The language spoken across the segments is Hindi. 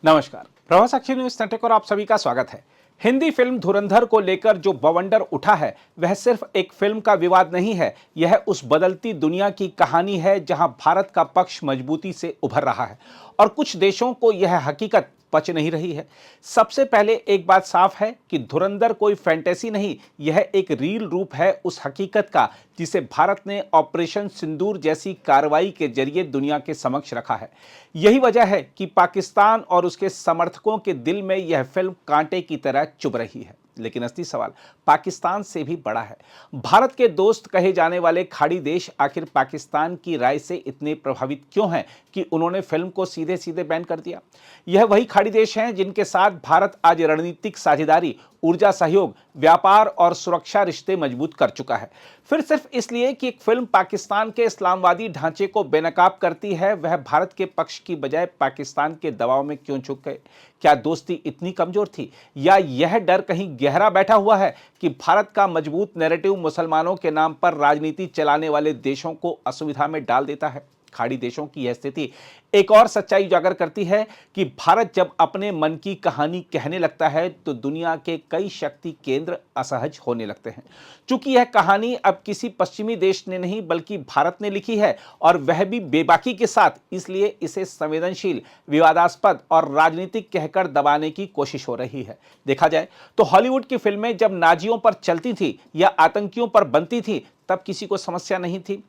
नमस्कार, प्रवाह साक्षी न्यूज नेटवर्क और आप सभी का स्वागत है। हिंदी फिल्म धुरंधर को लेकर जो बवंडर उठा है वह सिर्फ एक फिल्म का विवाद नहीं है, यह उस बदलती दुनिया की कहानी है जहां भारत का पक्ष मजबूती से उभर रहा है और कुछ देशों को यह हकीकत पच नहीं रही है। सबसे पहले एक बात साफ है कि धुरंधर कोई फैंटेसी नहीं, यह एक रियल रूप है उस हकीकत का जिसे भारत ने ऑपरेशन सिंदूर जैसी कार्रवाई के जरिए दुनिया के समक्ष रखा है। यही वजह है कि पाकिस्तान और उसके समर्थकों के दिल में यह फिल्म कांटे की तरह चुभ रही है। लेकिन असली सवाल पाकिस्तान से भी बड़ा है। भारत के दोस्त कहे जाने वाले खाड़ी देश आखिर पाकिस्तान की राय से इतने प्रभावित क्यों हैं कि उन्होंने फिल्म को सीधे सीधे बैन कर दिया। यह वही खाड़ी देश हैं जिनके साथ भारत आज रणनीतिक साझेदारी, ऊर्जा सहयोग, व्यापार और सुरक्षा रिश्ते मजबूत कर चुका है। फिर सिर्फ इसलिए कि एक फिल्म पाकिस्तान के इस्लामवादी ढांचे को बेनकाब करती है, वह भारत के पक्ष की बजाय पाकिस्तान के दबाव में क्यों झुक गए? क्या दोस्ती इतनी कमजोर थी या यह डर कहीं गहरा बैठा हुआ है कि भारत का मजबूत नैरेटिव मुसलमानों के नाम पर राजनीति चलाने वाले देशों को असुविधा में डाल देता है? खाड़ी देशों की यह स्थिति एक और सच्चाई उजागर करती है कि भारत जब अपने मन की कहानी कहने लगता है तो दुनिया के कई शक्ति केंद्र असहज होने लगते हैं। चूंकि यह कहानी अब किसी पश्चिमी देश ने नहीं बल्कि भारत ने लिखी है और वह भी बेबाकी के साथ, इसलिए इसे संवेदनशील, विवादास्पद और राजनीतिक कहकर दबाने की कोशिश हो रही है। देखा जाए तो हॉलीवुड की फिल्में जब नाजियों पर चलती थी या आतंकियों पर बनती थी तब किसी को समस्या नहीं थी।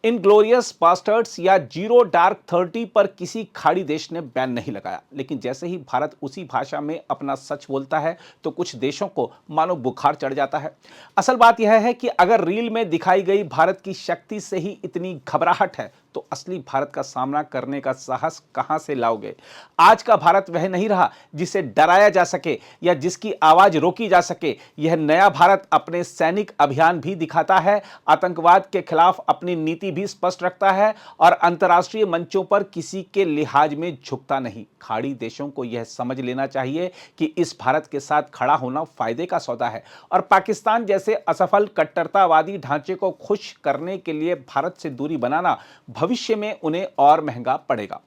इनग्लोरियस बास्टर्ड्स या जीरो डार्क 30 पर किसी खाड़ी देश ने बैन नहीं लगाया। लेकिन जैसे ही भारत उसी भाषा में अपना सच बोलता है तो कुछ देशों को मानो बुखार चढ़ जाता है। असल बात यह है कि अगर रील में दिखाई गई भारत की शक्ति से ही इतनी घबराहट है तो असली भारत का सामना करने का साहस कहां से लाओगे? आज का भारत वह नहीं रहा जिसे डराया जा सके या जिसकी आवाज रोकी जा सके। यह नया भारत अपने सैनिक अभियान भी दिखाता है, आतंकवाद के खिलाफ अपनी नीति भी स्पष्ट रखता है और अंतर्राष्ट्रीय मंचों पर किसी के लिहाज में झुकता नहीं। खाड़ी देशों को यह समझ लेना चाहिए कि इस भारत के साथ खड़ा होना फायदे का सौदा है और पाकिस्तान जैसे असफल कट्टरतावादी ढांचे को खुश करने के लिए भारत से दूरी बनाना भविष्य में उन्हें और महंगा पड़ेगा।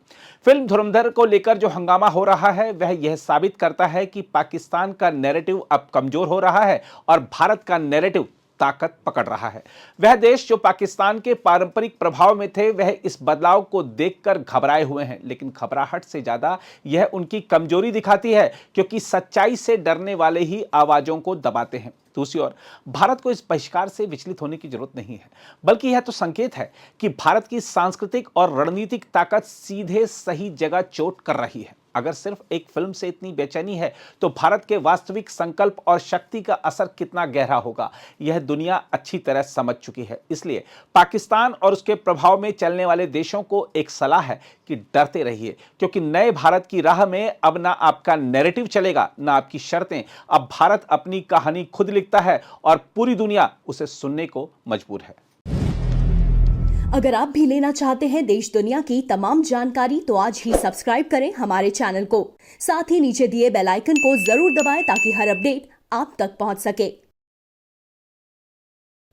फिल्म धुरंधर को लेकर जो हंगामा हो रहा है वह यह साबित करता है कि पाकिस्तान का नैरेटिव अब कमजोर हो रहा है और भारत का नैरेटिव ताकत पकड़ रहा है। वह देश जो पाकिस्तान के पारंपरिक प्रभाव में थे वह इस बदलाव को देखकर घबराए हुए हैं, लेकिन घबराहट से ज्यादा यह उनकी कमजोरी दिखाती है क्योंकि सच्चाई से डरने वाले ही आवाजों को दबाते हैं। दूसरी ओर भारत को इस बहिष्कार से विचलित होने की जरूरत नहीं है, बल्कि यह तो संकेत है कि भारत की सांस्कृतिक और रणनीतिक ताकत सीधे सही जगह चोट कर रही है। अगर सिर्फ एक फिल्म से इतनी बेचैनी है तो भारत के वास्तविक संकल्प और शक्ति का असर कितना गहरा होगा यह दुनिया अच्छी तरह समझ चुकी है। इसलिए पाकिस्तान और उसके प्रभाव में चलने वाले देशों को एक सलाह है कि डरते रहिए, क्योंकि नए भारत की राह में अब ना आपका नैरेटिव चलेगा ना आपकी शर्तें। अब भारत अपनी कहानी खुद लिखता है और पूरी दुनिया उसे सुनने को मजबूर है। अगर आप भी लेना चाहते हैं देश दुनिया की तमाम जानकारी तो आज ही सब्सक्राइब करें हमारे चैनल को। साथ ही नीचे दिए बेल आइकन को जरूर दबाएं ताकि हर अपडेट आप तक पहुंच सके।